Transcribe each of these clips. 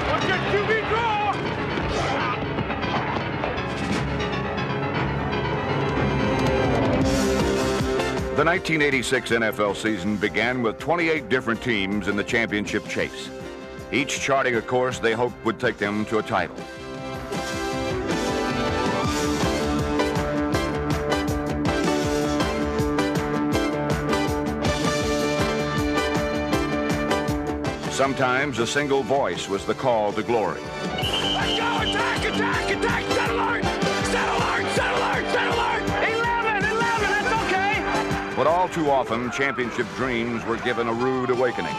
Watch your QB draw! The 1986 NFL season began with 28 different teams in the championship chase, each charting a course they hoped would take them to a title. Sometimes a single voice was the call to glory. Let's go! Attack! Attack! Attack! Set alert! Set alert! Set alert! Set alert! 11! 11! That's okay! But all too often, championship dreams were given a rude awakening.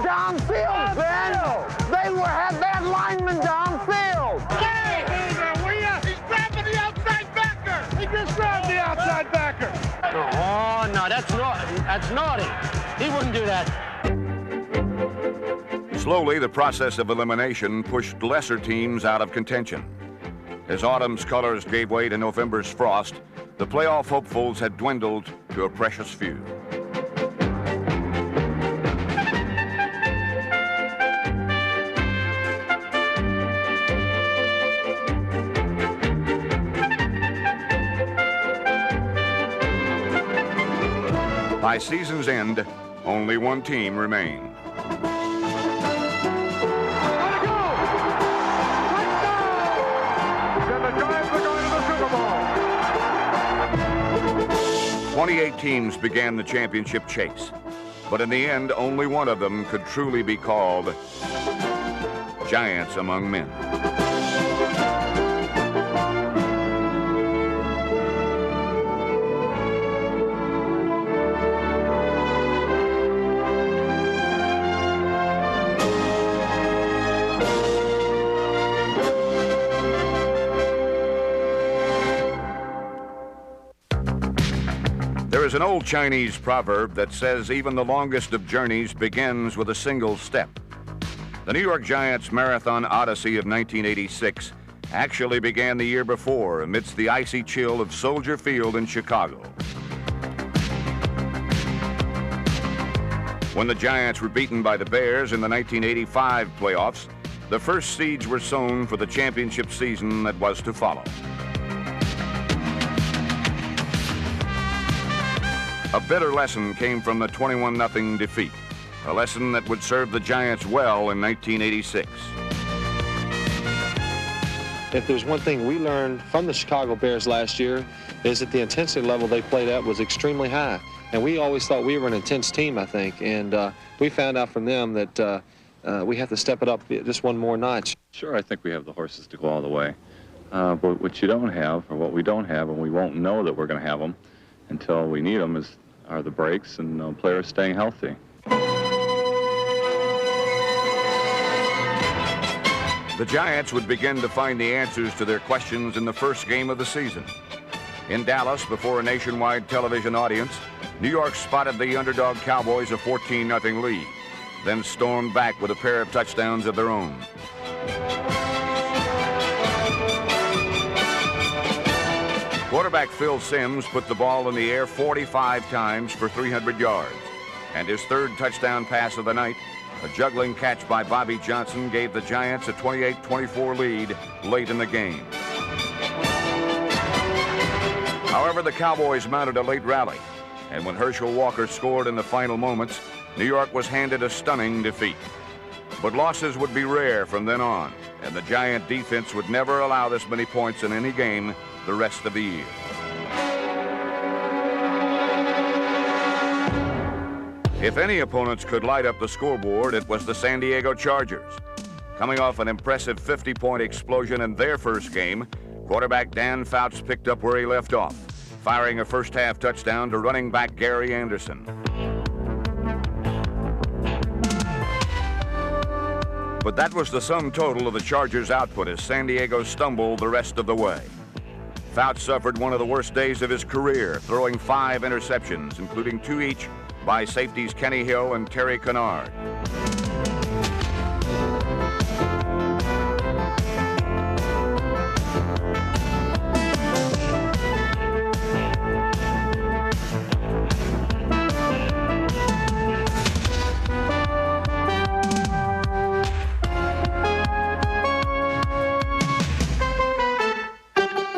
Downfield, Ben! They had that lineman downfield! Hey, he's grabbing the outside backer! He just grabbed the outside backer! Oh, no, that's naughty. He wouldn't do that. Slowly, the process of elimination pushed lesser teams out of contention. As autumn's colors gave way to November's frost, the playoff hopefuls had dwindled to a precious few. By season's end, only one team remained. And the Giants are going to the Super Bowl. 28 teams began the championship chase, but in the end, only one of them could truly be called giants among men. There is an old Chinese proverb that says even the longest of journeys begins with a single step. The New York Giants Marathon Odyssey of 1986 actually began the year before amidst the icy chill of Soldier Field in Chicago. When the Giants were beaten by the Bears in the 1985 playoffs, the first seeds were sown for the championship season that was to follow. A bitter lesson came from the 21-0 defeat, a lesson that would serve the Giants well in 1986. If there's one thing we learned from the Chicago Bears last year, is that the intensity level they played at was extremely high. And we always thought we were an intense team, I think. And we found out from them that we have to step it up just one more notch. Sure, I think we have the horses to go all the way. But what you don't have, or what we don't have, and we won't know that we're going to have them until we need them, are the breaks and players staying healthy. The Giants would begin to find the answers to their questions in the first game of the season. In Dallas, before a nationwide television audience, New York spotted the underdog Cowboys a 14-0 lead, then stormed back with a pair of touchdowns of their own. Quarterback Phil Simms put the ball in the air 45 times for 300 yards, and his third touchdown pass of the night, a juggling catch by Bobby Johnson, gave the Giants a 28-24 lead late in the game. However, the Cowboys mounted a late rally, and when Herschel Walker scored in the final moments, New York was handed a stunning defeat. But losses would be rare from then on, and the Giant defense would never allow this many points in any game the rest of the year. If any opponents could light up the scoreboard, it was the San Diego Chargers. Coming off an impressive 50-point explosion in their first game, quarterback Dan Fouts picked up where he left off, firing a first-half touchdown to running back Gary Anderson. But that was the sum total of the Chargers' output as San Diego stumbled the rest of the way. Fouts suffered one of the worst days of his career, throwing 5 interceptions, including 2 each by safeties Kenny Hill and Terry Kennard.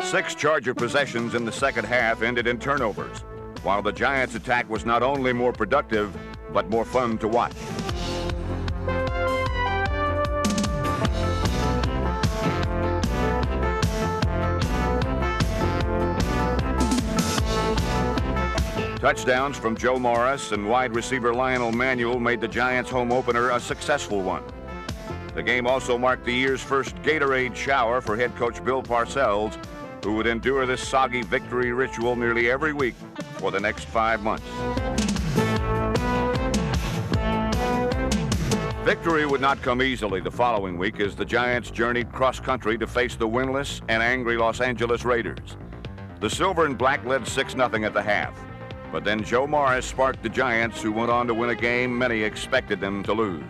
Six Charger possessions in the second half ended in turnovers, while the Giants' attack was not only more productive, but more fun to watch. Touchdowns from Joe Morris and wide receiver Lionel Manuel made the Giants' home opener a successful one. The game also marked the year's first Gatorade shower for head coach Bill Parcells, who would endure this soggy victory ritual nearly every week for the next 5 months. Victory would not come easily the following week as the Giants journeyed cross-country to face the winless and angry Los Angeles Raiders. The Silver and Black led 6-0 at the half, but then Joe Morris sparked the Giants, who went on to win a game many expected them to lose.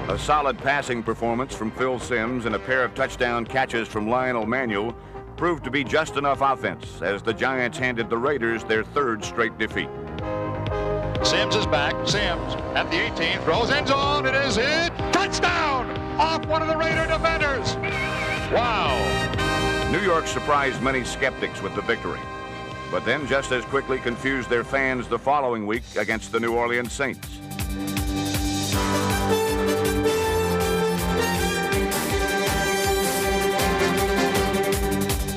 A solid passing performance from Phil Simms and a pair of touchdown catches from Lionel Manuel proved to be just enough offense as the Giants handed the Raiders their 3rd straight defeat. Simms is back. Simms at the 18, throws end zone. It is hit. Touchdown! Off one of the Raider defenders. Wow. New York surprised many skeptics with the victory, but then just as quickly confused their fans the following week against the New Orleans Saints.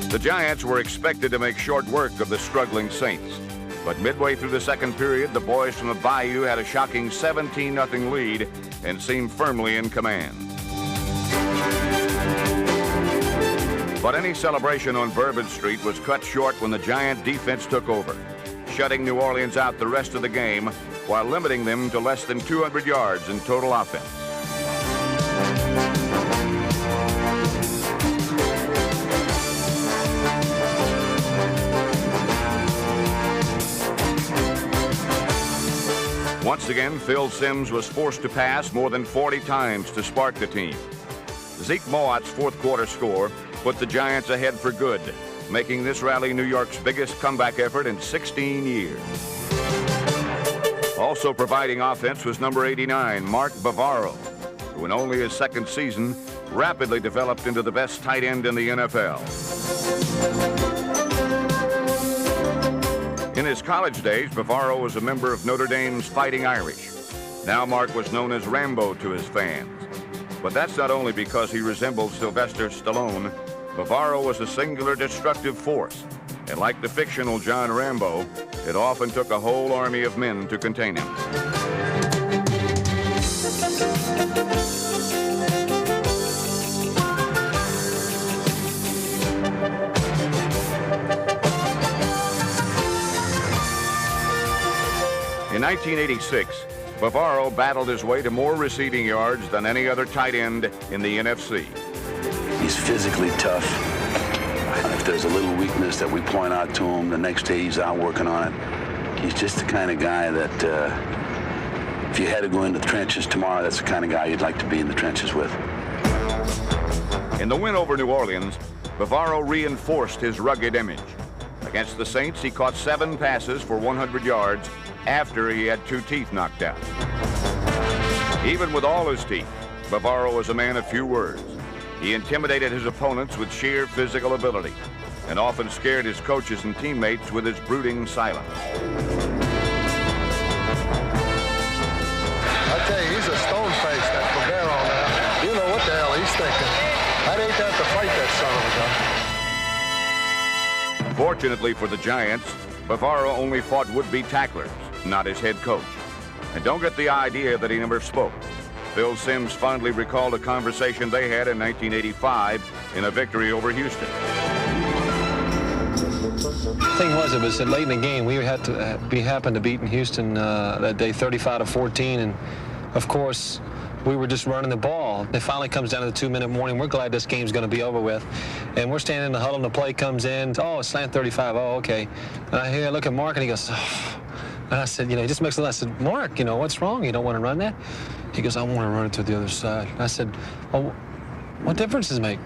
The Giants were expected to make short work of the struggling Saints, but midway through the second period, the boys from the Bayou had a shocking 17-0 lead and seemed firmly in command. But any celebration on Bourbon Street was cut short when the Giant defense took over, shutting New Orleans out the rest of the game while limiting them to less than 200 yards in total offense. Once again, Phil Simms was forced to pass more than 40 times to spark the team. Zeke Mowatt's 4th quarter score put the Giants ahead for good, making this rally New York's biggest comeback effort in 16 years. Also providing offense was number 89, Mark Bavaro, who in only his 2nd season rapidly developed into the best tight end in the NFL. In his college days, Bavaro was a member of Notre Dame's Fighting Irish. Now Mark was known as Rambo to his fans. But that's not only because he resembled Sylvester Stallone. Bavaro was a singular destructive force, and like the fictional John Rambo, it often took a whole army of men to contain him. In 1986, Bavaro battled his way to more receiving yards than any other tight end in the NFC. He's physically tough. If there's a little weakness that we point out to him, the next day he's out working on it. He's just the kind of guy that if you had to go into the trenches tomorrow, that's the kind of guy you'd like to be in the trenches with. In the win over New Orleans, Bavaro reinforced his rugged image. Against the Saints, he caught 7 passes for 100 yards after he had 2 teeth knocked out. Even with all his teeth, Bavaro was a man of few words. He intimidated his opponents with sheer physical ability and often scared his coaches and teammates with his brooding silence. I tell you, he's a stone face, that Bavaro now. You know what the hell he's thinking. I'd hate to have to fight that son of a gun. Fortunately for the Giants, Bavaro only fought would-be tacklers, not his head coach. And don't get the idea that he never spoke. Phil Simms fondly recalled a conversation they had in 1985 in a victory over Houston. The thing was, it was late in the game. We had to happened to beat in Houston that day 35-14, and of course we were just running the ball. It finally comes down to the 2-minute warning. We're glad this game's going to be over with, and we're standing in the huddle, and the play comes in. Oh, it's slant 35. Oh, okay. And I look at Mark, and he goes, oh. And I said, he just makes a laugh. I said, Mark, what's wrong? You don't want to run that? He goes, I want to run it to the other side. And I said, well, what difference does it make?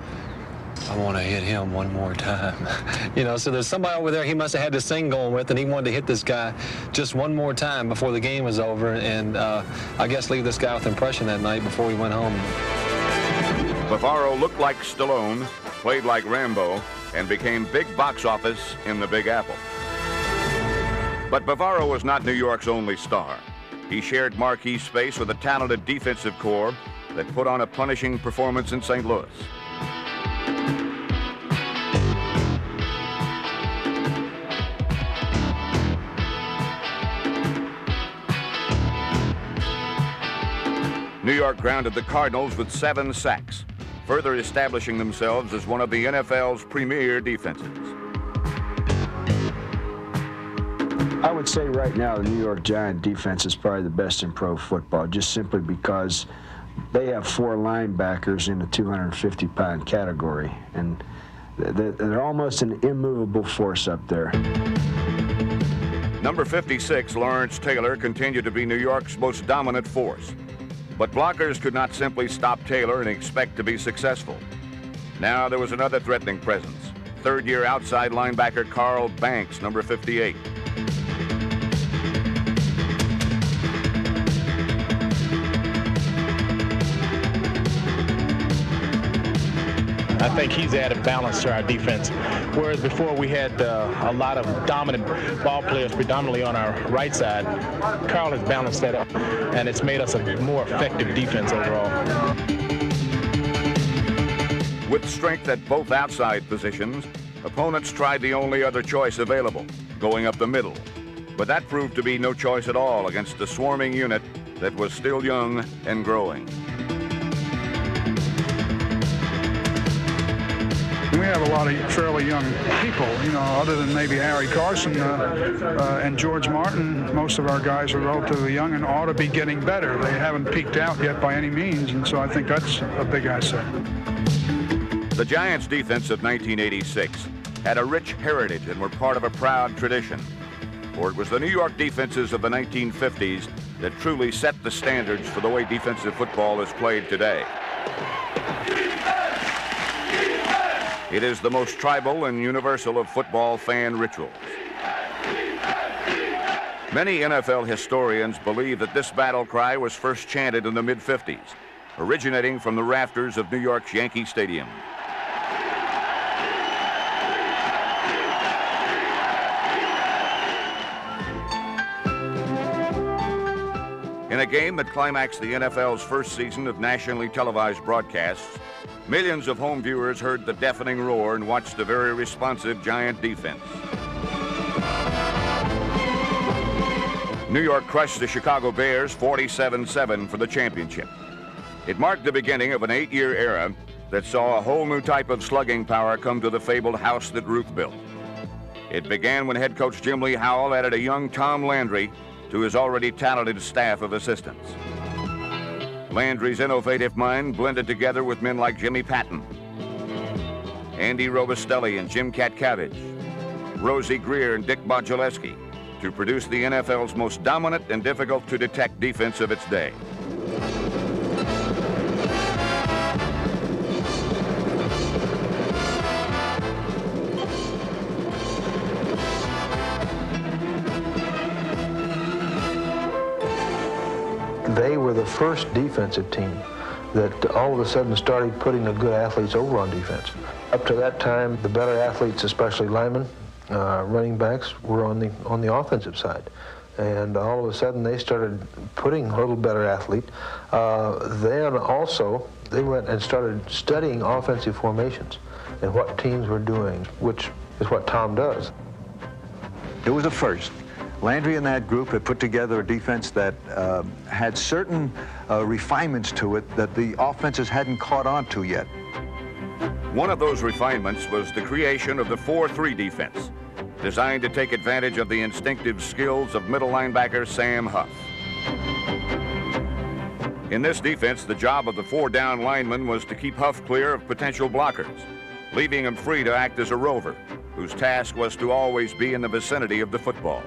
I want to hit him one more time. So there's somebody over there he must have had this thing going with, and he wanted to hit this guy just one more time before the game was over, and I guess leave this guy with impression that night before we went home. Bavaro looked like Stallone, played like Rambo, and became big box office in the Big Apple. But Bavaro was not New York's only star. He shared marquee space with a talented defensive corps that put on a punishing performance in St. Louis. New York grounded the Cardinals with 7 sacks, further establishing themselves as one of the NFL's premier defenses. I would say right now the New York Giant defense is probably the best in pro football, just simply because they have 4 linebackers in the 250-pound category, and they're almost an immovable force up there. Number 56, Lawrence Taylor, continued to be New York's most dominant force. But blockers could not simply stop Taylor and expect to be successful. Now there was another threatening presence. Third-year outside linebacker Carl Banks, number 58. I think he's added balance to our defense. Whereas before we had a lot of dominant ball players predominantly on our right side, Carl has balanced that up, and it's made us a more effective defense overall. With strength at both outside positions, opponents tried the only other choice available, going up the middle. But that proved to be no choice at all against a swarming unit that was still young and growing. We have a lot of fairly young people, other than maybe Harry Carson and George Martin. Most of our guys are relatively young and ought to be getting better. They haven't peaked out yet by any means, and so I think that's a big asset. The Giants' defense of 1986 had a rich heritage and were part of a proud tradition. For it was the New York defenses of the 1950s that truly set the standards for the way defensive football is played today. It is the most tribal and universal of football fan rituals. Many NFL historians believe that this battle cry was first chanted in the mid-50s, originating from the rafters of New York's Yankee Stadium. In a game that climaxed the NFL's first season of nationally televised broadcasts, millions of home viewers heard the deafening roar and watched a very responsive Giant defense. New York crushed the Chicago Bears 47-7 for the championship. It marked the beginning of an 8-year era that saw a whole new type of slugging power come to the fabled house that Ruth built. It began when head coach Jim Lee Howell added a young Tom Landry to his already talented staff of assistants. Landry's innovative mind blended together with men like Jimmy Patton, Andy Robustelli and Jim Katkavage, Rosie Greer and Dick Modulewski to produce the NFL's most dominant and difficult to detect defense of its day. They were the first defensive team that all of a sudden started putting the good athletes over on defense. Up to that time, the better athletes, especially linemen, running backs, were on the offensive side. And all of a sudden, they started putting a little better athlete. Then also, they went and started studying offensive formations and what teams were doing, which is what Tom does. It was a first. Landry and that group had put together a defense that had certain refinements to it that the offenses hadn't caught on to yet. One of those refinements was the creation of the 4-3 defense, designed to take advantage of the instinctive skills of middle linebacker Sam Huff. In this defense, the job of the 4-down lineman was to keep Huff clear of potential blockers, leaving him free to act as a rover, whose task was to always be in the vicinity of the football.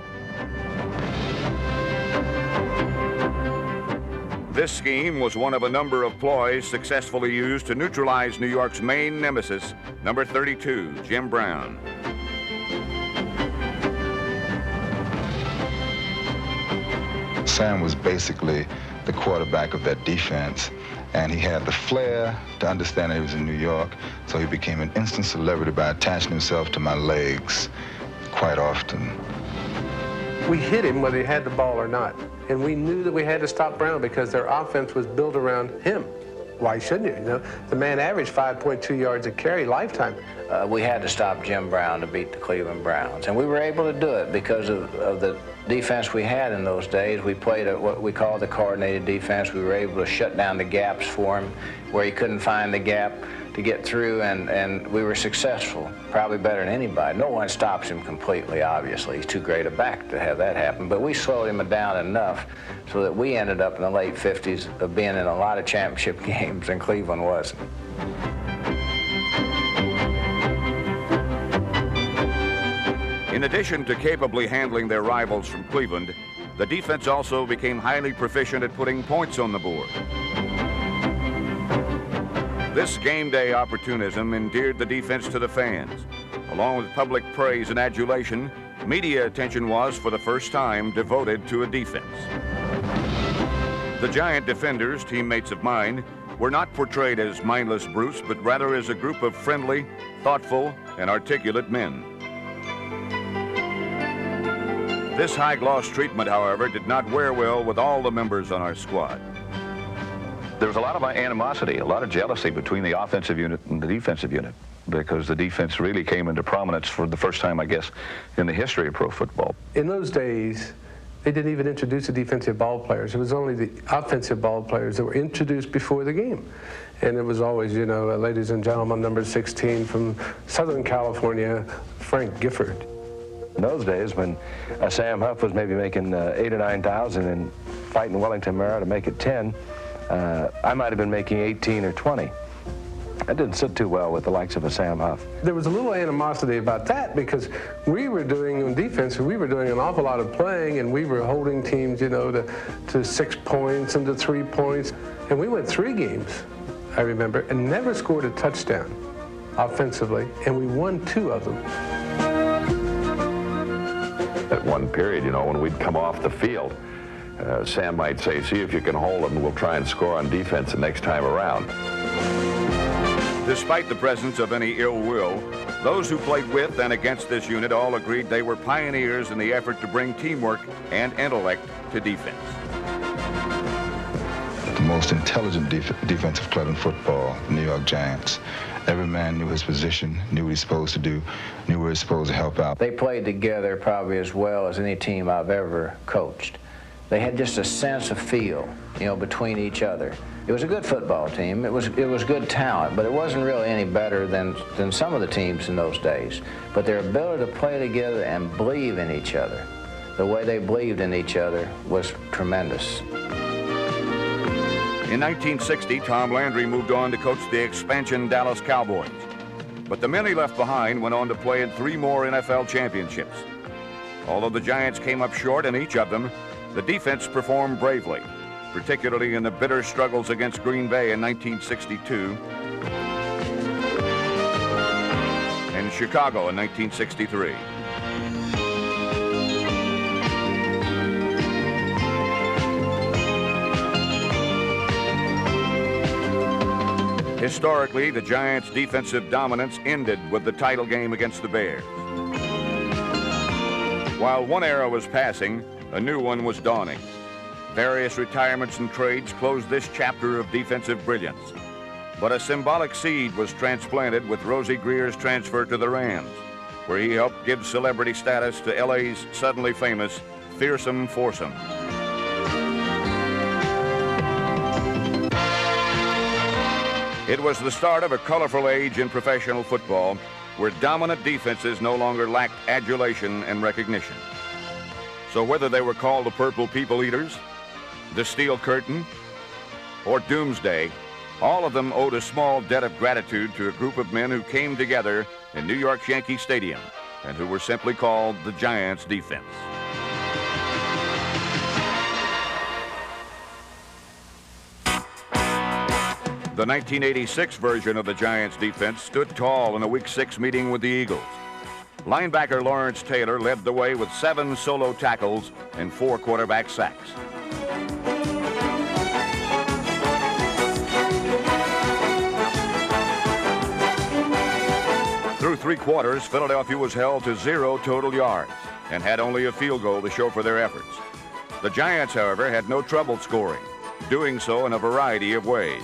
This scheme was one of a number of ploys successfully used to neutralize New York's main nemesis, number 32, Jim Brown. Sam was basically the quarterback of that defense, and he had the flair to understand that he was in New York, so he became an instant celebrity by attaching himself to my legs quite often. We hit him whether he had the ball or not, and we knew that we had to stop Brown because their offense was built around him. Why shouldn't you? You know, the man averaged 5.2 yards a carry lifetime. We had to stop Jim Brown to beat the Cleveland Browns, and we were able to do it because of the defense we had in those days. We played what we call the coordinated defense. We were able to shut down the gaps for him where he couldn't find the gap to get through, and we were successful, probably better than anybody. No one stops him completely, obviously. He's too great a back to have that happen, but we slowed him down enough so that we ended up in the late 50s of being in a lot of championship games, and Cleveland wasn't. In addition to capably handling their rivals from Cleveland, the defense also became highly proficient at putting points on the board. This game day opportunism endeared the defense to the fans. Along with public praise and adulation, media attention was, for the first time, devoted to a defense. The Giant defenders, teammates of mine, were not portrayed as mindless brutes, but rather as a group of friendly, thoughtful, and articulate men. This high-gloss treatment, however, did not wear well with all the members on our squad. There was a lot of animosity, a lot of jealousy between the offensive unit and the defensive unit, because the defense really came into prominence for the first time, I guess, in the history of pro football. In those days, they didn't even introduce the defensive ball players. It was only the offensive ball players that were introduced before the game. And it was always, you know, ladies and gentlemen, number 16 from Southern California, Frank Gifford. In those days, when Sam Huff was maybe making 8,000 or 9,000 and fighting Wellington Mara to make it 10, I might have been making 18 or 20. That didn't sit too well with the likes of a Sam Huff. There was a little animosity about that because we were doing, on defense, we were doing an awful lot of playing, and we were holding teams, you know, to 6 points and to 3 points. And we went 3 games, I remember, and never scored a touchdown offensively, and we won 2 of them. At one period, you know, when we'd come off the field, Sam might say, see if you can hold them, and we'll try and score on defense the next time around. Despite the presence of any ill will, those who played with and against this unit all agreed they were pioneers in the effort to bring teamwork and intellect to defense. The most intelligent defensive club in football, the New York Giants. Every man knew his position, knew what he's supposed to do, knew where he's supposed to help out. They played together probably as well as any team I've ever coached. They had just a sense of feel, you know, between each other. It was a good football team. It was good talent, but it wasn't really any better than some of the teams in those days. But their ability to play together and believe in each other, the way they believed in each other, was tremendous. In 1960, Tom Landry moved on to coach the expansion Dallas Cowboys. But the men he left behind went on to play in 3 more NFL championships. Although the Giants came up short in each of them, the defense performed bravely, particularly in the bitter struggles against Green Bay in 1962 and Chicago in 1963. Historically, the Giants' defensive dominance ended with the title game against the Bears. While one era was passing, a new one was dawning. Various retirements and trades closed this chapter of defensive brilliance. But a symbolic seed was transplanted with Rosie Greer's transfer to the Rams, where he helped give celebrity status to LA's suddenly famous fearsome foursome. It was the start of a colorful age in professional football where dominant defenses no longer lacked adulation and recognition. So whether they were called the Purple People Eaters, the Steel Curtain, or Doomsday, all of them owed a small debt of gratitude to a group of men who came together in New York's Yankee Stadium and who were simply called the Giants defense. The 1986 version of the Giants defense stood tall in a Week 6 meeting with the Eagles. Linebacker Lawrence Taylor led the way with 7 solo tackles and 4 quarterback sacks. Through 3 quarters, Philadelphia was held to 0 total yards and had only a field goal to show for their efforts. The Giants, however, had no trouble scoring, doing so in a variety of ways.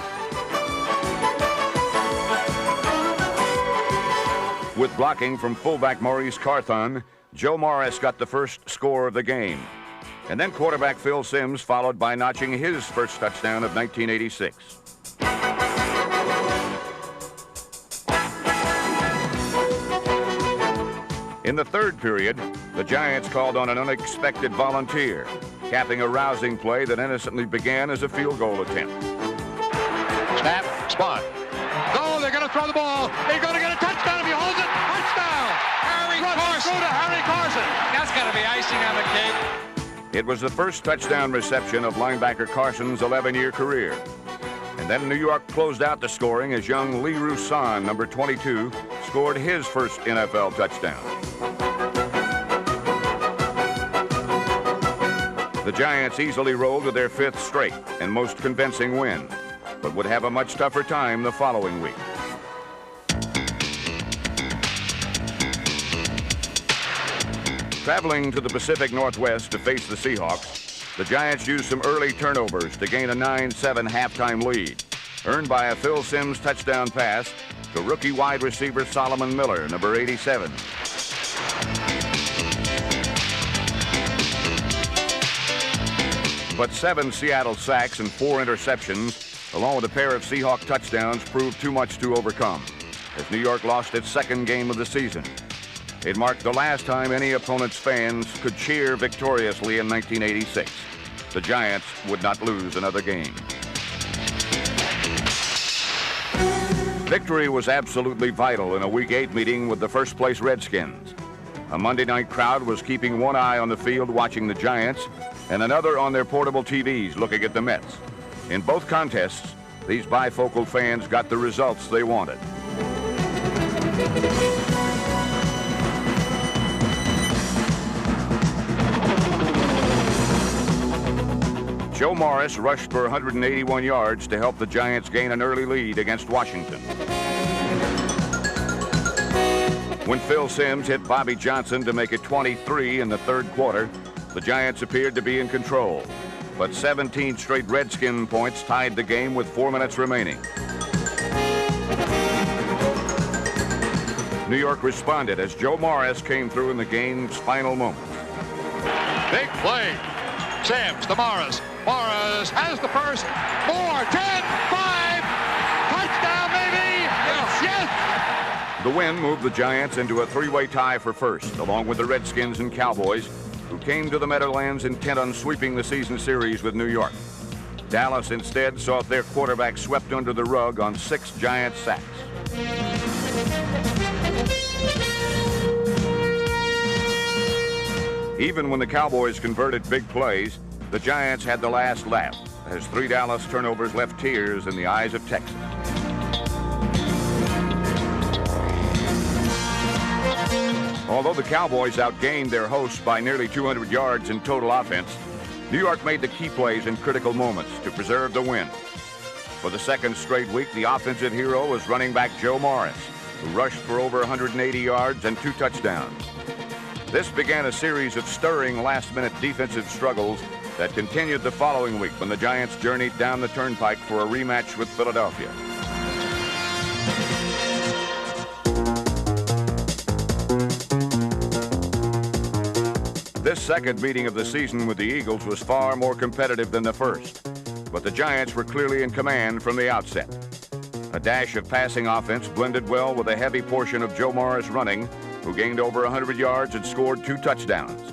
With blocking from fullback Maurice Carthon, Joe Morris got the first score of the game. And then quarterback Phil Simms followed by notching his first touchdown of 1986. In the third period, the Giants called on an unexpected volunteer, capping a rousing play that innocently began as a field goal attempt. Snap, spot. Go, they're going to throw the ball. They're going to get a touchdown if he holds it. Touchdown! Harry Carson. Go to Harry Carson. That's got to be icing on the cake. It was the first touchdown reception of linebacker Carson's 11-year career. And then New York closed out the scoring as young Lee Roussan, number 22, scored his first NFL touchdown. The Giants easily rolled to their 5th straight and most convincing win, but would have a much tougher time the following week. Traveling to the Pacific Northwest to face the Seahawks, the Giants used some early turnovers to gain a 9-7 halftime lead, earned by a Phil Simms touchdown pass to rookie wide receiver Solomon Miller, number 87. But 7 Seattle sacks and 4 interceptions, along with a pair of Seahawk touchdowns, proved too much to overcome, as New York lost its second game of the season. It marked the last time any opponent's fans could cheer victoriously in 1986. The Giants would not lose another game. Victory was absolutely vital in a Week 8 meeting with the first-place Redskins. A Monday night crowd was keeping one eye on the field watching the Giants and another on their portable TVs looking at the Mets. In both contests, these bifocal fans got the results they wanted. Joe Morris rushed for 181 yards to help the Giants gain an early lead against Washington. When Phil Simms hit Bobby Johnson to make it 23 in the third quarter, the Giants appeared to be in control. But 17 straight Redskin points tied the game with 4 minutes remaining. New York responded as Joe Morris came through in the game's final moments. Big play. Simms to Morris. Morris has the first. 4, 10, 5. Touchdown, baby. Yes. The win moved the Giants into a 3-way tie for first, along with the Redskins and Cowboys, who came to the Meadowlands intent on sweeping the season series with New York. Dallas instead saw their quarterback swept under the rug on 6 Giant sacks. Even when the Cowboys converted big plays, the Giants had the last laugh as 3 Dallas turnovers left tears in the eyes of Texas. Although the Cowboys outgained their hosts by nearly 200 yards in total offense, New York made the key plays in critical moments to preserve the win. For the second straight week, the offensive hero was running back Joe Morris, who rushed for over 180 yards and 2 touchdowns. This began a series of stirring last-minute defensive struggles that continued the following week when the Giants journeyed down the turnpike for a rematch with Philadelphia. This second meeting of the season with the Eagles was far more competitive than the first, but the Giants were clearly in command from the outset. A dash of passing offense blended well with a heavy portion of Joe Morris running, who gained over 100 yards and scored 2 touchdowns.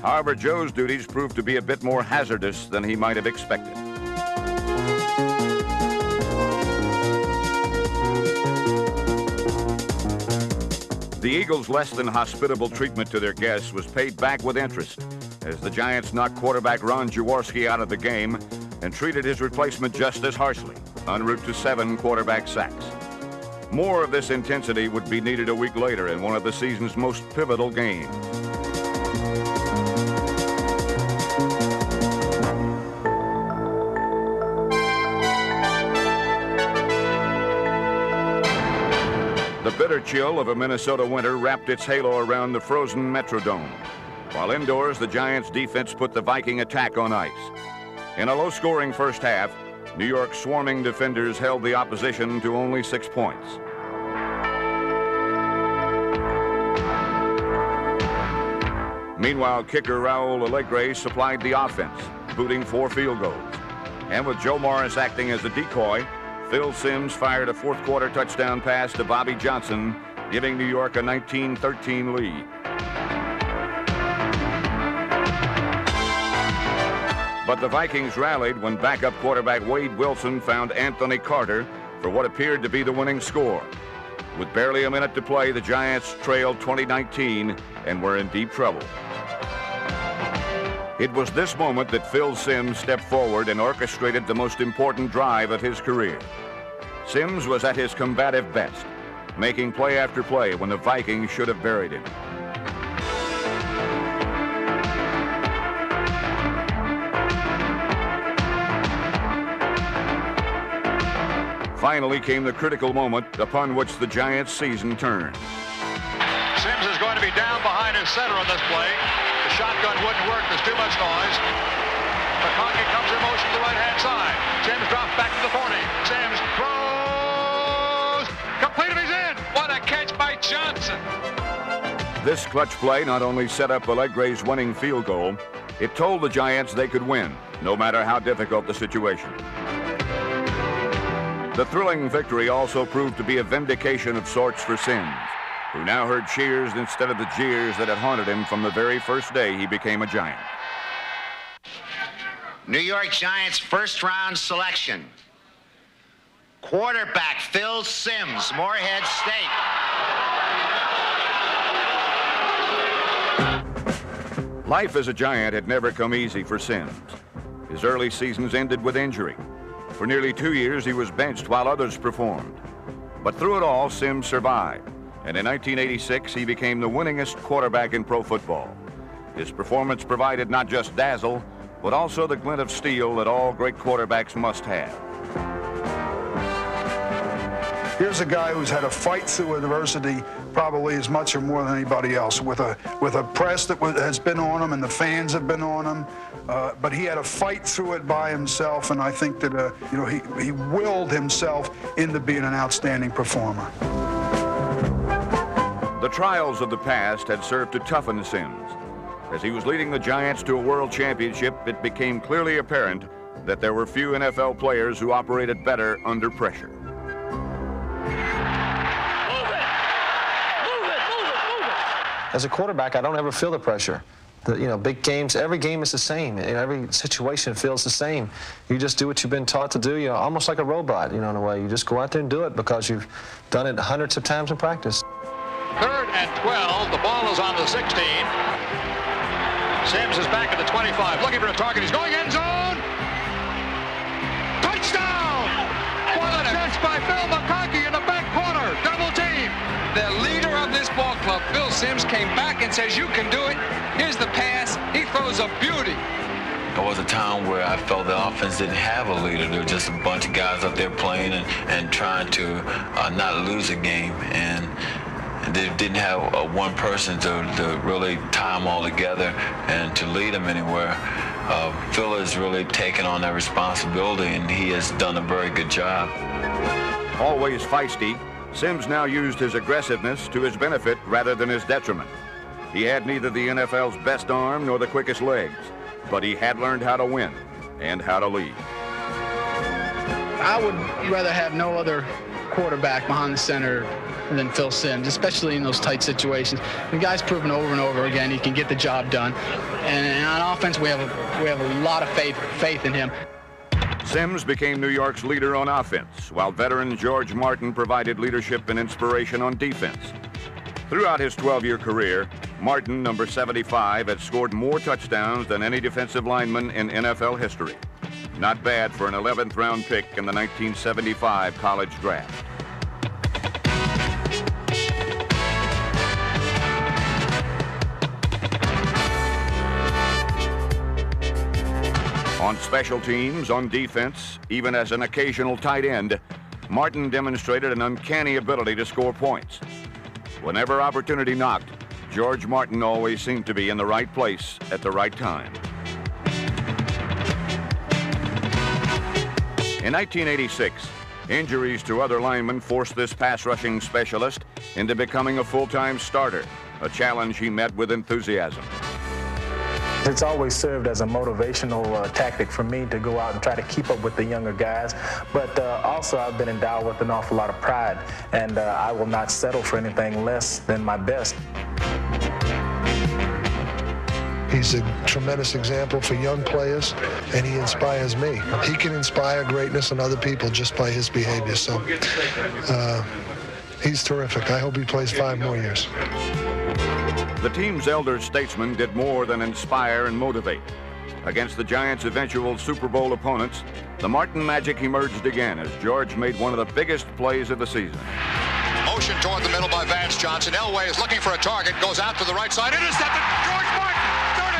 However, Joe's duties proved to be a bit more hazardous than he might have expected. The Eagles' less than hospitable treatment to their guests was paid back with interest, as the Giants knocked quarterback Ron Jaworski out of the game and treated his replacement just as harshly, en route to 7 quarterback sacks. More of this intensity would be needed a week later in one of the season's most pivotal games. The bitter chill of a Minnesota winter wrapped its halo around the frozen Metrodome, while indoors the Giants' defense put the Viking attack on ice. In a low-scoring first half, New York's swarming defenders held the opposition to only 6 points. Meanwhile, kicker 𝐀𝐫𝐭𝐒𝐜𝐢𝐞𝐳𝐜𝐞𝐖𝐞𝐞𝐤𝐥𝐲 supplied the offense, booting 4 field goals. And with Joe Morris acting as a decoy, Phil Simms fired a fourth-quarter touchdown pass to Bobby Johnson, giving New York a 19-13 lead. But the Vikings rallied when backup quarterback Wade Wilson found Anthony Carter for what appeared to be the winning score. With barely a minute to play, the Giants trailed 20-19 and were in deep trouble. It was this moment that Phil Simms stepped forward and orchestrated the most important drive of his career. Simms was at his combative best, making play after play when the Vikings should have buried him. Finally came the critical moment upon which the Giants' season turned. Simms is going to be down behind his center on this play. The shotgun wouldn't work. There's too much noise. 𝐀𝐫𝐭𝐒𝐜𝐢𝐞𝐳𝐜𝐞𝐖𝐞𝐞𝐤𝐥𝐲 comes in motion to the right-hand side. Simms drops back to the 40. Simms throws. Complete him, he's in. What a catch by Johnson. This clutch play not only set up 𝐁𝐫𝐿aigre's winning field goal, it told the Giants they could win, no matter how difficult the situation. The thrilling victory also proved to be a vindication of sorts for Simms, who now heard cheers instead of the jeers that had haunted him from the very first day he became a Giant. New York Giants first-round selection. Quarterback Phil Simms, Morehead State. Life as a Giant had never come easy for Simms. His early seasons ended with injury. For nearly 2 years, he was benched while others performed. But through it all, Simms survived. And in 1986, he became the winningest quarterback in pro football. His performance provided not just dazzle, but also the glint of steel that all great quarterbacks must have. Here's a guy who's had a fight through adversity probably as much or more than anybody else, with a press that has been on him and the fans have been on him. But he had to fight through it by himself, and I think that he willed himself into being an outstanding performer. The trials of the past had served to toughen Simms. As he was leading the Giants to a world championship, it became clearly apparent that there were few NFL players who operated better under pressure. As a quarterback, I don't ever feel the pressure. Big games, every game is the same. Every situation feels the same. You just do what you've been taught to do, almost like a robot, in a way. You just go out there and do it because you've done it hundreds of times in practice. 3rd and 12. The ball is on the 16. Simms is back at the 25, looking for a target. He's going end zone. Touchdown! What a catch by Phil 𝐀𝐫𝐭𝐒𝐜𝐢𝐞𝐳𝐜𝐞𝐖𝐞𝐞𝐤𝐥𝐲. the back corner, double team. The leader of this ball club, Phil Simms, came back and says, you can do it. Here's the pass. He throws a beauty. There was a time where I felt the offense didn't have a leader. There were just a bunch of guys up there playing and trying to not lose a game. And they didn't have one person to really tie them all together and to lead them anywhere. Phil has really taken on that responsibility, and he has done a very good job. Always feisty, Simms now used his aggressiveness to his benefit rather than his detriment. He had neither the NFL's best arm nor the quickest legs, but he had learned how to win and how to lead. I would rather have no other quarterback behind the center than Phil Simms, especially in those tight situations. The guy's proven over and over again he can get the job done. And on offense, we have a lot of faith in him. Simms became New York's leader on offense, while veteran George Martin provided leadership and inspiration on defense. Throughout his 12-year career, Martin, number 75, had scored more touchdowns than any defensive lineman in NFL history. Not bad for an 11th-round pick in the 1975 college draft. On special teams, on defense, even as an occasional tight end, Martin demonstrated an uncanny ability to score points. Whenever opportunity knocked, George Martin always seemed to be in the right place at the right time. In 1986, injuries to other linemen forced this pass-rushing specialist into becoming a full-time starter, a challenge he met with enthusiasm. It's always served as a motivational tactic for me to go out and try to keep up with the younger guys, but also I've been endowed with an awful lot of pride, and I will not settle for anything less than my best. He's a tremendous example for young players, and he inspires me. He can inspire greatness in other people just by his behavior, so he's terrific. I hope he plays 5 more years. The team's elder statesman did more than inspire and motivate. Against the Giants' eventual Super Bowl opponents, the Martin magic emerged again as George made one of the biggest plays of the season. Motion toward the middle by Vance Johnson. Elway is looking for a target, goes out to the right side, intercepted. George Martin, 30,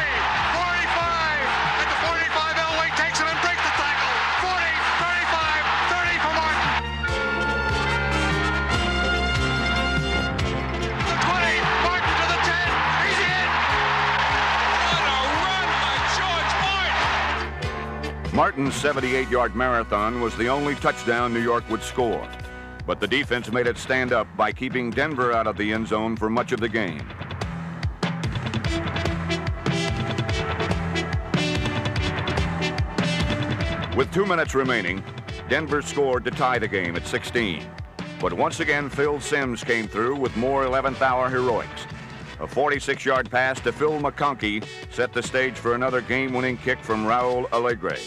45. At the 45, Elway takes him and breaks the tackle. 40, 35, 30 for Martin. The 20, Martin to the 10. He's in. What a run by George Martin. Martin's 78-yard marathon was the only touchdown New York would score. But the defense made it stand up by keeping Denver out of the end zone for much of the game. With 2 minutes remaining, Denver scored to tie the game at 16. But once again, Phil Simms came through with more 11th-hour heroics. A 46-yard pass to Phil McConkey set the stage for another game-winning kick from Raul Alegre.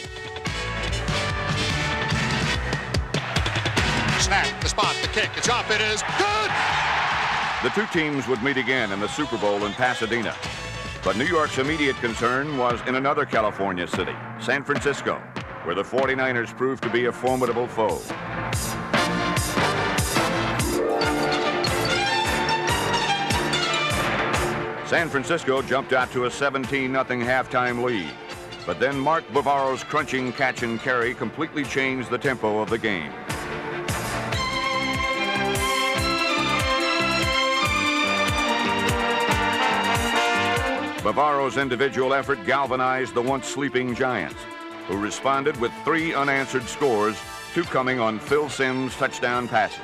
Snap, the spot, the kick, it's up, it is good! The two teams would meet again in the Super Bowl in Pasadena. But New York's immediate concern was in another California city, San Francisco, where the 49ers proved to be a formidable foe. San Francisco jumped out to a 17-0 halftime lead. But then Mark Bavaro's crunching catch and carry completely changed the tempo of the game. Bavaro's individual effort galvanized the once sleeping Giants, who responded with 3 unanswered scores, 2 coming on Phil Simms' touchdown passes.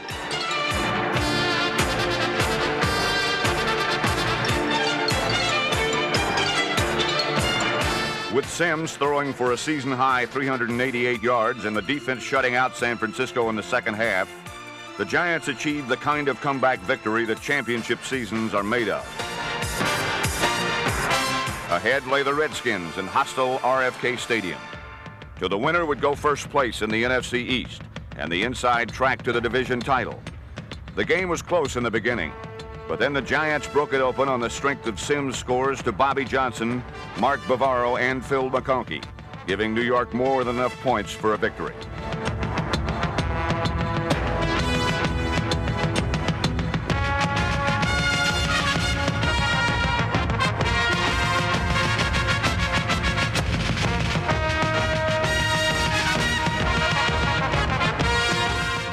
With Simms throwing for a season-high 388 yards and the defense shutting out San Francisco in the second half, the Giants achieved the kind of comeback victory that championship seasons are made of. Ahead lay the Redskins in hostile RFK Stadium. To the winner would go first place in the NFC East and the inside track to the division title. The game was close in the beginning, but then the Giants broke it open on the strength of Simms' scores to Bobby Johnson, Mark Bavaro, and Phil McConkey, giving New York more than enough points for a victory.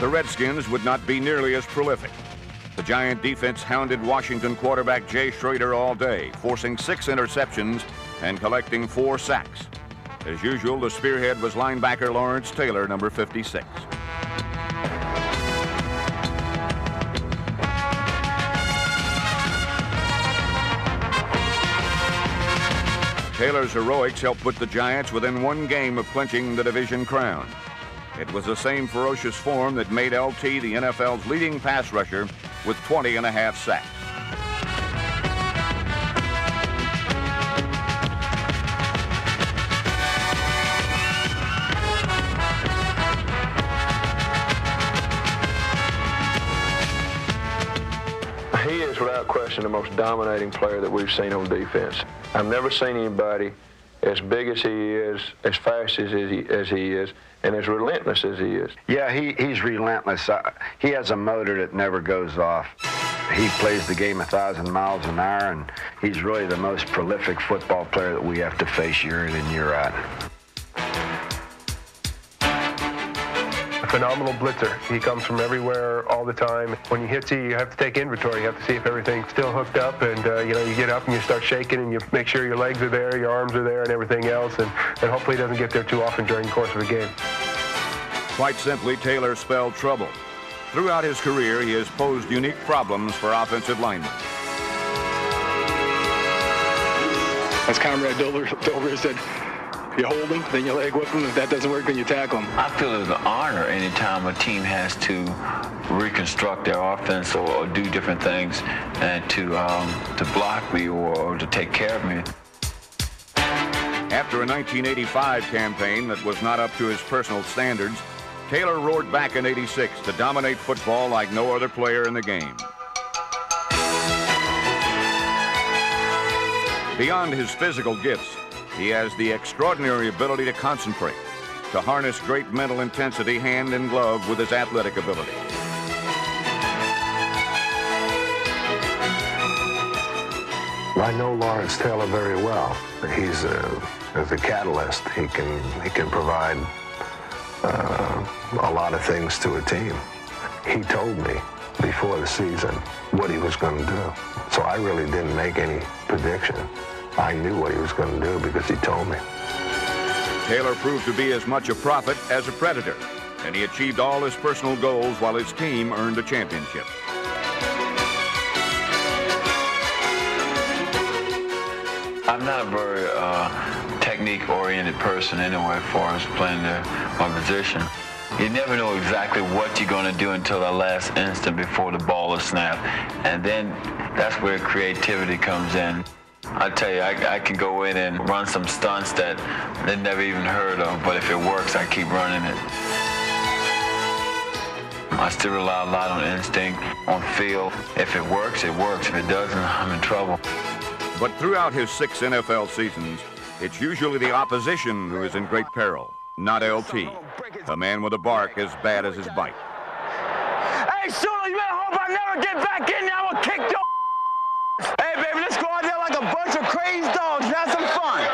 The Redskins would not be nearly as prolific. The Giant defense hounded Washington quarterback Jay Schroeder all day, forcing 6 interceptions and collecting 4 sacks. As usual, the spearhead was linebacker Lawrence Taylor, number 56. Taylor's heroics helped put the Giants within one game of clinching the division crown. It was the same ferocious form that made LT the NFL's leading pass rusher with 20.5 sacks. He is, without question, the most dominating player that we've seen on defense. I've never seen anybody as big as he is, as fast as he is, and as relentless as he is. Yeah, he's relentless. He has a motor that never goes off. He plays the game 1,000 miles an hour, and he's really the most prolific football player that we have to face year in and year out. A phenomenal blitzer. He comes from everywhere all the time. When he hits you have to take inventory. You have to see if everything's still hooked up, and you get up and you start shaking, and you make sure your legs are there, your arms are there, and everything else, and hopefully he doesn't get there too often during the course of a game. Quite simply, Taylor spelled trouble. Throughout his career, he has posed unique problems for offensive linemen. As Comrade Dover said, you hold him, then you leg whip him. If that doesn't work, then you tackle him. I feel it's an honor anytime a team has to reconstruct their offense or do different things and to block me or to take care of me. After a 1985 campaign that was not up to his personal standards, Taylor roared back in '86 to dominate football like no other player in the game. Beyond his physical gifts, he has the extraordinary ability to concentrate, to harness great mental intensity hand in glove with his athletic ability. I know Lawrence Taylor very well. He's a catalyst. He can provide a lot of things to a team. He told me before the season what he was going to do. So I really didn't make any prediction. I knew what he was going to do because he told me. Taylor proved to be as much a prophet as a predator, and he achieved all his personal goals while his team earned a championship. I'm not a very technique-oriented person anyway, as far as playing my position. You never know exactly what you're going to do until the last instant before the ball is snapped, and then that's where creativity comes in. I tell you, I can go in and run some stunts that they never even heard of, but if it works, I keep running it. I still rely a lot on instinct, on feel. If it works, it works. If it doesn't, I'm in trouble. But throughout his 6 NFL seasons, it's usually the opposition who is in great peril, not LT, a man with a bark as bad as his bite. Hey, Shula, you better hope I never get back in there. I'm going to kick your Hey, baby, let's go out there like a bunch of crazy dogs and have some fun.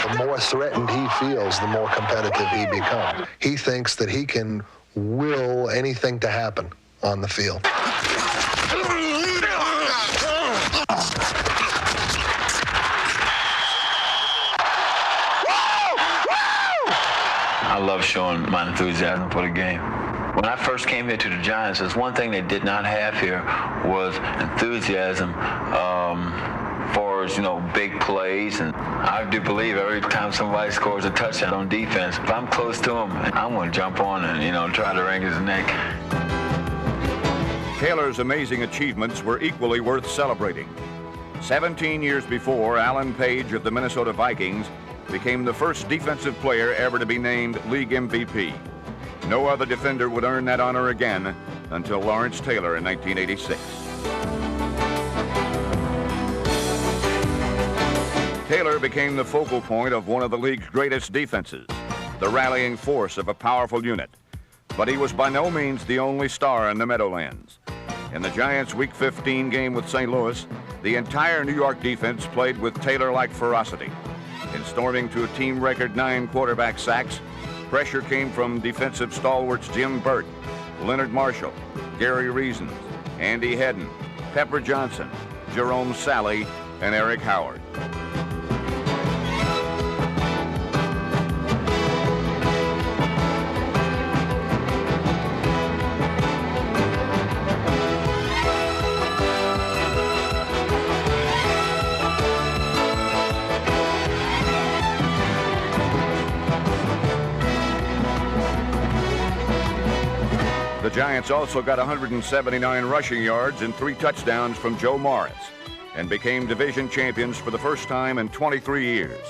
The more threatened he feels, the more competitive he becomes. He thinks that he can will anything to happen on the field. I love showing my enthusiasm for the game. When I first came here to the Giants, there's one thing they did not have here was enthusiasm for, big plays. And I do believe every time somebody scores a touchdown on defense, if I'm close to him, I'm going to jump on and, try to wring his neck. Taylor's amazing achievements were equally worth celebrating. 17 years before, Alan Page of the Minnesota Vikings became the first defensive player ever to be named league MVP. No other defender would earn that honor again until Lawrence Taylor in 1986. Taylor became the focal point of one of the league's greatest defenses, the rallying force of a powerful unit. But he was by no means the only star in the Meadowlands. In the Giants' Week 15 game with St. Louis, the entire New York defense played with Taylor-like ferocity. In storming to a team record 9 quarterback sacks, pressure came from defensive stalwarts Jim Burt, Leonard Marshall, Gary Reasons, Andy Hedden, Pepper Johnson, Jerome Salley, and Eric Howard. The Giants also got 179 rushing yards and 3 touchdowns from Joe Morris and became division champions for the first time in 23 years.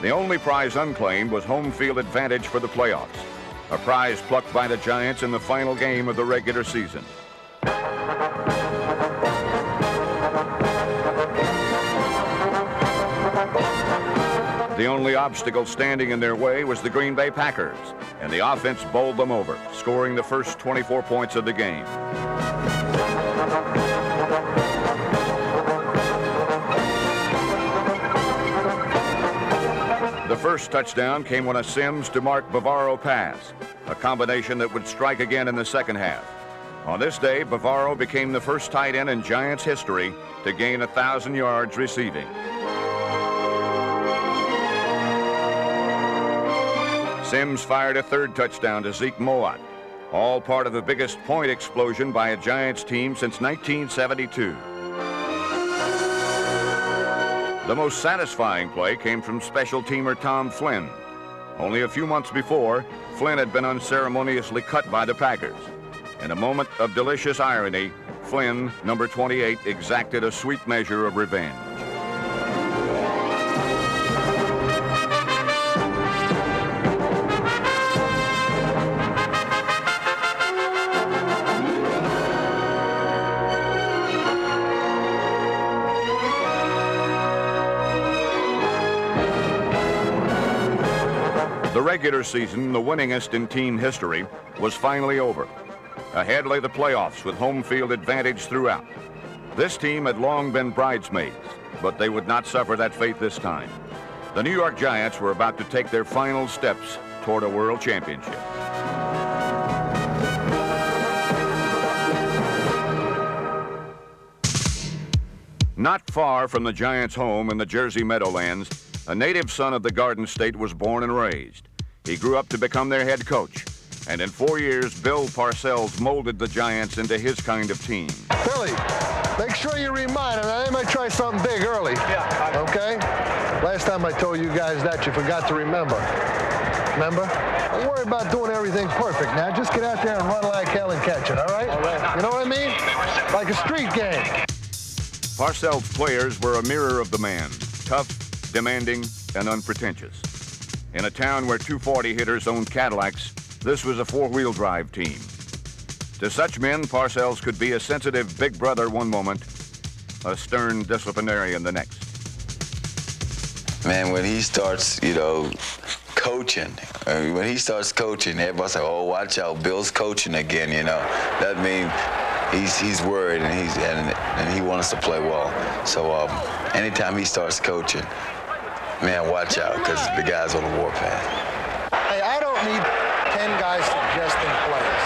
The only prize unclaimed was home field advantage for the playoffs, a prize plucked by the Giants in the final game of the regular season. The only obstacle standing in their way was the Green Bay Packers, and the offense bowled them over, scoring the first 24 points of the game. The first touchdown came on a Sims to Mark Bavaro pass, a combination that would strike again in the second half. On this day, Bavaro became the first tight end in Giants history to gain 1,000 yards receiving. Sims fired a third touchdown to 𝐀𝐫𝐭𝐒𝐜𝐢𝐞𝐧𝐜𝐞𝐖𝐞𝐞𝐤𝐥𝐲, all part of the biggest point explosion by a Giants team since 1972. The most satisfying play came from special teamer Tom Flynn. Only a few months before, Flynn had been unceremoniously cut by the Packers. In a moment of delicious irony, Flynn, number 28, exacted a sweet measure of revenge. The regular season, the winningest in team history, was finally over. Ahead lay the playoffs with home field advantage throughout. This team had long been bridesmaids, but they would not suffer that fate this time. The New York Giants were about to take their final steps toward a world championship. Not far from the Giants' home in the Jersey Meadowlands, a native son of the Garden State was born and raised. He grew up to become their head coach, and in 4 years, Bill Parcells molded the Giants into his kind of team. Billy, make sure you remind him. They might try something big early. Yeah. Okay? Last time I told you guys that, you forgot to remember. Remember? Don't worry about doing everything perfect now. Just get out there and run like hell and catch it, all right? All right. You know what I mean? Like a street game. Parcells' players were a mirror of the man, tough, demanding, and unpretentious. In a town where 240 hitters owned Cadillacs, this was a four-wheel drive team. To such men, Parcells could be a sensitive big brother one moment, a stern disciplinarian the next. Man, when he starts, coaching, everybody's like, oh, watch out, Bill's coaching again, That means he's worried and he wants us to play well. So anytime he starts coaching, man, watch out, because the guy's on the warpath. Hey, I don't need 10 guys suggesting plays.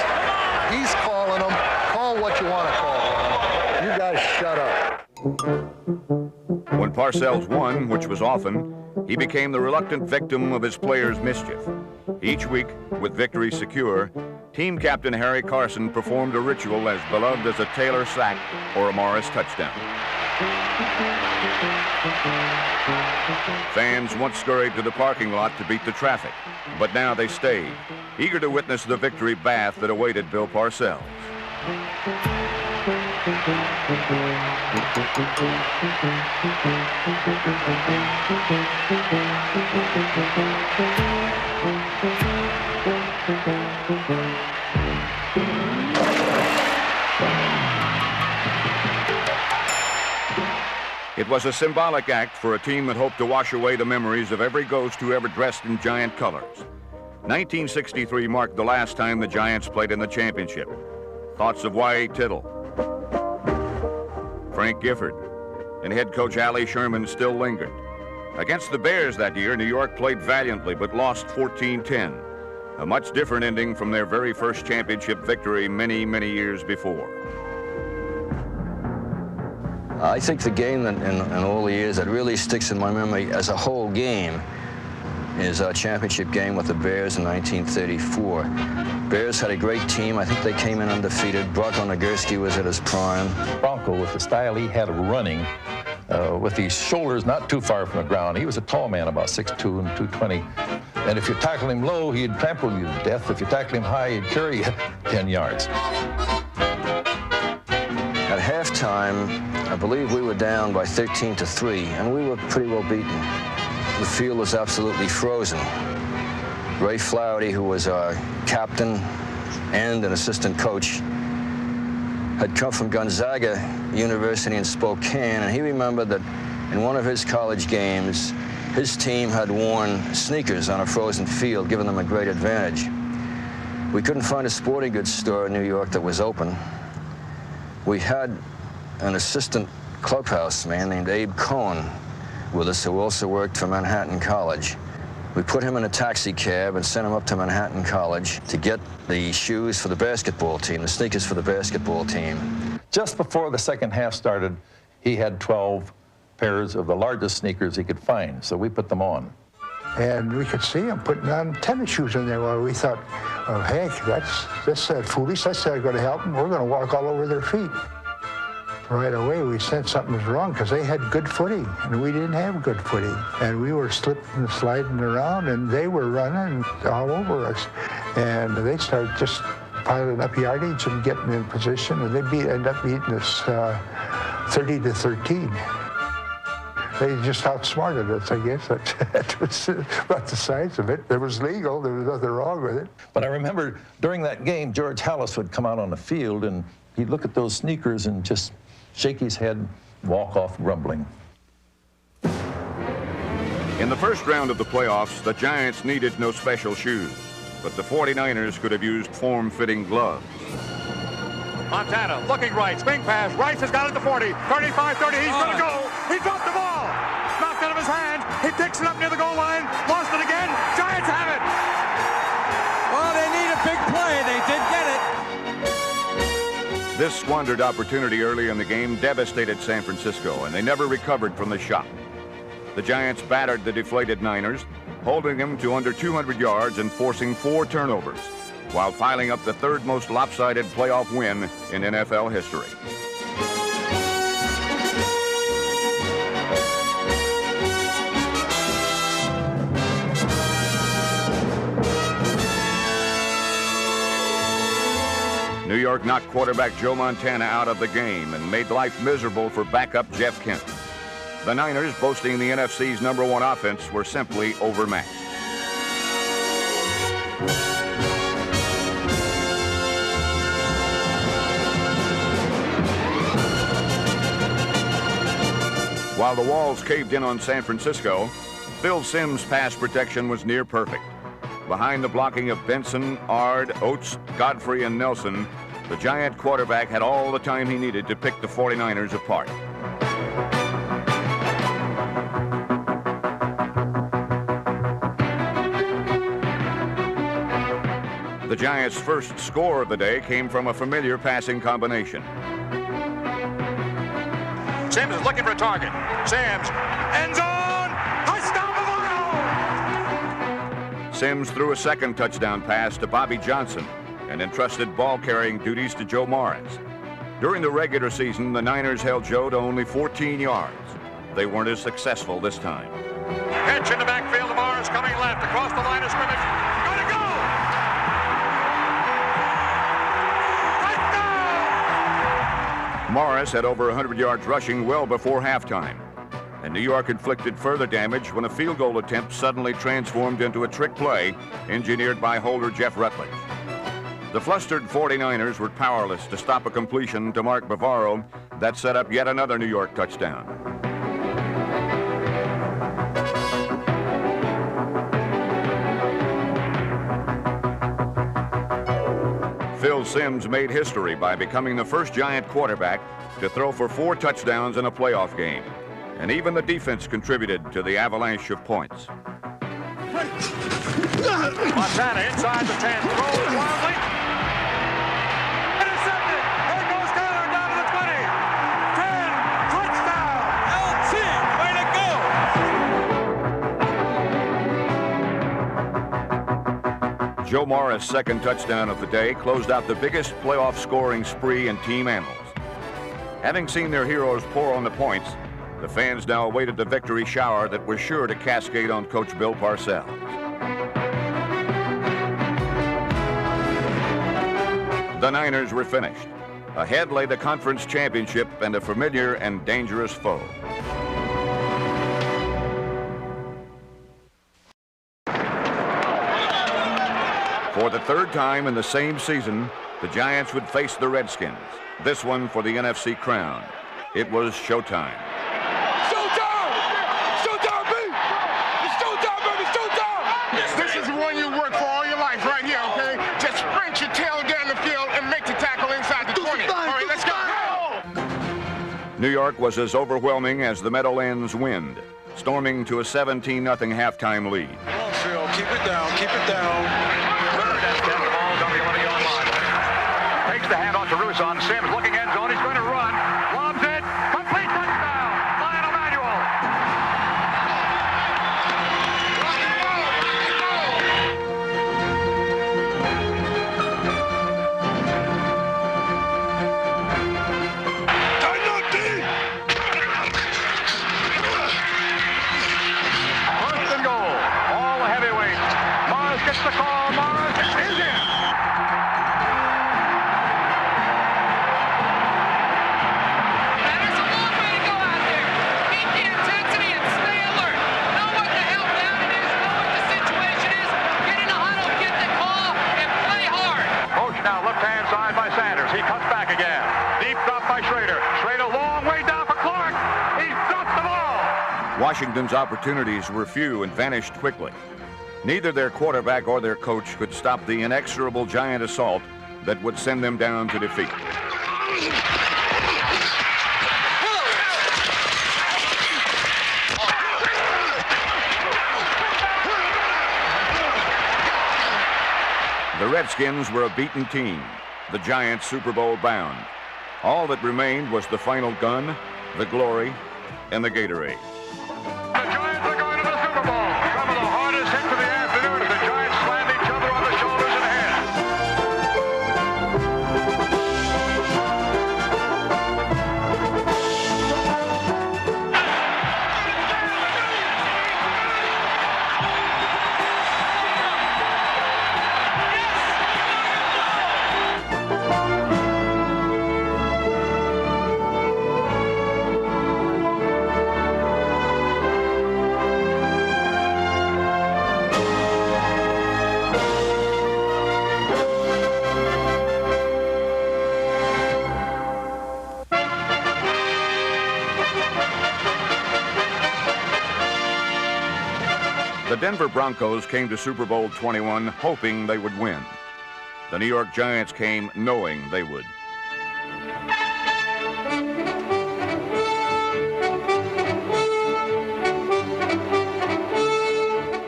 He's calling them. Call what you want to call them. You guys shut up. When Parcells won, which was often, he became the reluctant victim of his players' mischief. Each week, with victory secure, team captain Harry Carson performed a ritual as beloved as a Taylor sack or a Morris touchdown. Fans once scurried to the parking lot to beat the traffic, but now they stayed, eager to witness the victory bath that awaited Bill Parcells. It was a symbolic act for a team that hoped to wash away the memories of every ghost who ever dressed in Giant colors. 1963 marked the last time the Giants played in the championship. Thoughts of Y.A. Tittle, Frank Gifford, and head coach Allie Sherman still lingered. Against the Bears that year, New York played valiantly but lost 14-10, a much different ending from their very first championship victory many, many years before. I think the game that in all the years that really sticks in my memory as a whole game is our championship game with the Bears in 1934. Bears had a great team. I think they came in undefeated. Bronco Nagurski was at his prime. Bronco, with the style he had of running, with his shoulders not too far from the ground. He was a tall man, about 6'2" and 220. And if you tackle him low, he'd trample you to death. If you tackle him high, he'd carry you 10 yards. At halftime, I believe we were down by 13-3, and we were pretty well beaten. The field was absolutely frozen. Ray Flaherty, who was our captain and an assistant coach, had come from Gonzaga University in Spokane, and he remembered that in one of his college games, his team had worn sneakers on a frozen field, giving them a great advantage. We couldn't find a sporting goods store in New York that was open. We had an assistant clubhouse man named Abe Cohen with us, who also worked for Manhattan College. We put him in a taxi cab and sent him up to Manhattan College to get the shoes for the basketball team, the sneakers for the basketball team. Just before the second half started, he had 12 pairs of the largest sneakers he could find, so we put them on. And we could see him putting on tennis shoes in there. Well, we thought, oh, heck, that's foolish. That's not going to help them. We're going to walk all over their feet. Right away, we sensed something was wrong because they had good footing, and we didn't have good footing. And we were slipping and sliding around, and they were running all over us. And they started just piling up yardage and getting in position, and they ended up beating us 30-13. They just outsmarted us, I guess. That was about the size of it. It was legal. There was nothing wrong with it. But I remember during that game, George Halas would come out on the field, and he'd look at those sneakers and just shake his head, walk off grumbling. In the first round of the playoffs, the Giants needed no special shoes, but the 49ers could have used form-fitting gloves. Montana looking right, swing pass. Rice has got it to 40, 35, 30. He's going to go. He dropped the ball. Knocked out of his hand. He picks it up near the goal line. Lost it again. Giants have it. Oh, they need a big play. They did get it. This squandered opportunity early in the game devastated San Francisco, and they never recovered from the shock. The Giants battered the deflated Niners, holding them to under 200 yards and forcing 4 turnovers, while piling up the third most lopsided playoff win in NFL history. New York knocked quarterback Joe Montana out of the game and made life miserable for backup Jeff Kent. The Niners, boasting the NFC's #1 offense, were simply overmatched. While the walls caved in on San Francisco, Phil Simms' pass protection was near perfect. Behind the blocking of Benson, Ard, Oates, Godfrey, and Nelson, the Giant quarterback had all the time he needed to pick the 49ers apart. The Giants' first score of the day came from a familiar passing combination. Simms is looking for a target. Simms, end zone, touchdown Bavaro! Simms threw a second touchdown pass to Bobby Johnson and entrusted ball-carrying duties to Joe Morris. During the regular season, the Niners held Joe to only 14 yards. They weren't as successful this time. Pitch in the backfield, Morris coming left across the line of scrimmage. Gonna go! Morris had over 100 yards rushing well before halftime, and New York inflicted further damage when a field goal attempt suddenly transformed into a trick play engineered by holder Jeff Rutledge. The flustered 49ers were powerless to stop a completion to Mark Bavaro that set up yet another New York touchdown. Phil Simms made history by becoming the first Giant quarterback to throw for 4 touchdowns in a playoff game. And even the defense contributed to the avalanche of points. Montana inside the 10, throws wildly. Intercepted! There goes Taylor down to the 20. 10, Joe Morris' second touchdown of the day closed out the biggest playoff scoring spree in team annals. Having seen their heroes pour on the points, the fans now awaited the victory shower that was sure to cascade on Coach Bill Parcells. The Niners were finished. Ahead lay the conference championship and a familiar and dangerous foe. For the third time in the same season, the Giants would face the Redskins, this one for the NFC crown. It was showtime. Showtime! Showtime, baby! It's showtime, baby! Showtime! This is the one you work for all your life right here, okay? Just sprint your tail down the field and make the tackle inside the 20. All right, let's go! New York was as overwhelming as the Meadowlands wind, storming to a 17-0 halftime lead. Come on, Phil. Keep it down. Keep it down. Takes the handoff to Rousseau. Sims looking end zone. He's going to run. Lobs it. Complete touchdown. Lionel Manuel. First and goal. All the heavyweights. Morris gets the call. Morris is in. Now left-hand side by Sanders. He cuts back again. Deep drop by Schrader. Schrader long way down for Clark. He dropped the ball. Washington's opportunities were few and vanished quickly. Neither their quarterback or their coach could stop the inexorable Giant assault that would send them down to defeat. The Redskins were a beaten team, the Giants Super Bowl bound. All that remained was the final gun, the glory, and the Gatorade. The Giants are going to the Super Bowl. Some of the hardest hits of the afternoon as the Giants slammed each other on the shoulders and head. The Denver Broncos came to Super Bowl 21 hoping they would win. The New York Giants came knowing they would.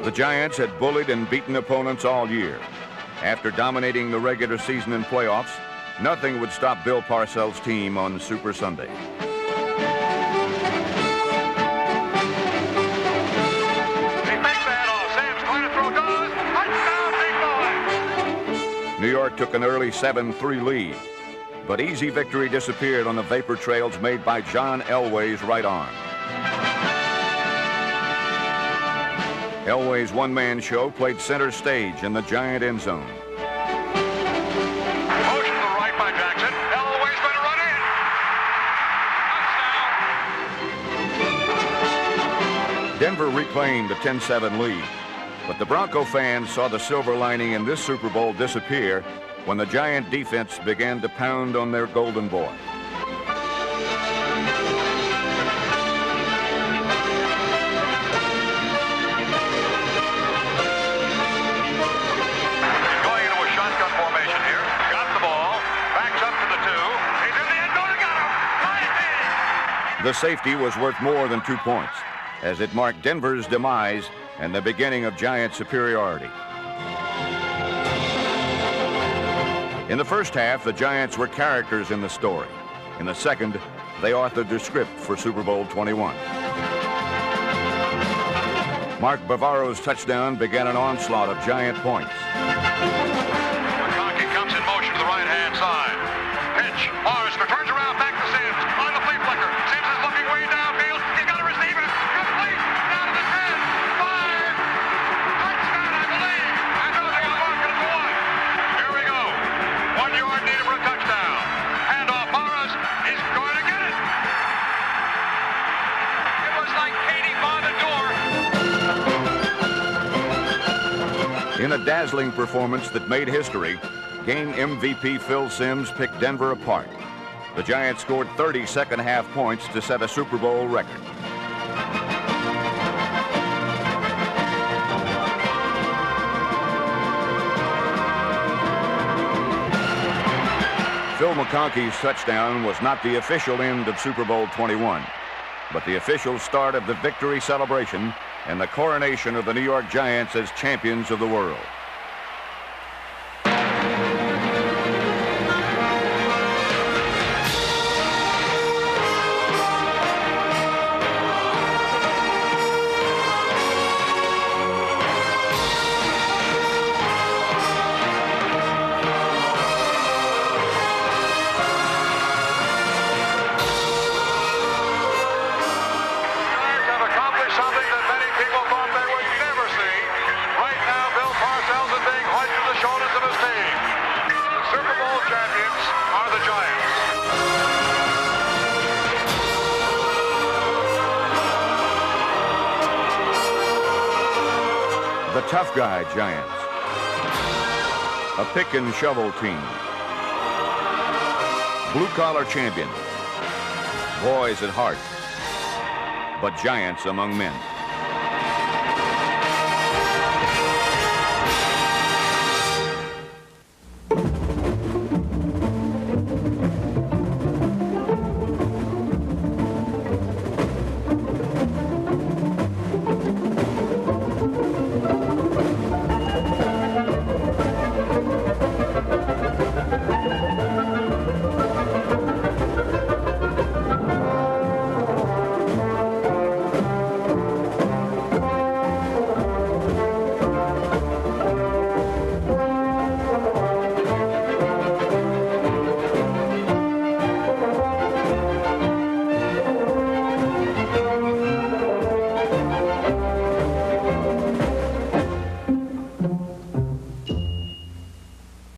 The Giants had bullied and beaten opponents all year. After dominating the regular season and playoffs, nothing would stop Bill Parcells' team on Super Sunday. New York took an early 7-3 lead, but easy victory disappeared on the vapor trails made by John Elway's right arm. Elway's one-man show played center stage in the Giant end zone. Motion to the right by Jackson. Elway's going to run in. Denver reclaimed a 10-7 lead. But the Bronco fans saw the silver lining in this Super Bowl disappear when the Giant defense began to pound on their golden boy. He's going into a shotgun formation here. Got the ball. Backs up to the 2. He's in the end zone. Got him. The safety was worth more than 2 points, as it marked Denver's demise and the beginning of Giant superiority. In the first half, the Giants were characters in the story. In the second, they authored the script for Super Bowl 21. Mark Bavaro's touchdown began an onslaught of Giant points. In a dazzling performance that made history, game MVP Phil Simms picked Denver apart. The Giants scored 30 second-half points to set a Super Bowl record. Phil McConkey's touchdown was not the official end of Super Bowl 21, but the official start of the victory celebration and the coronation of the New York Giants as champions of the world. The tough guy Giants, a pick and shovel team, blue-collar champions, boys at heart, but giants among men.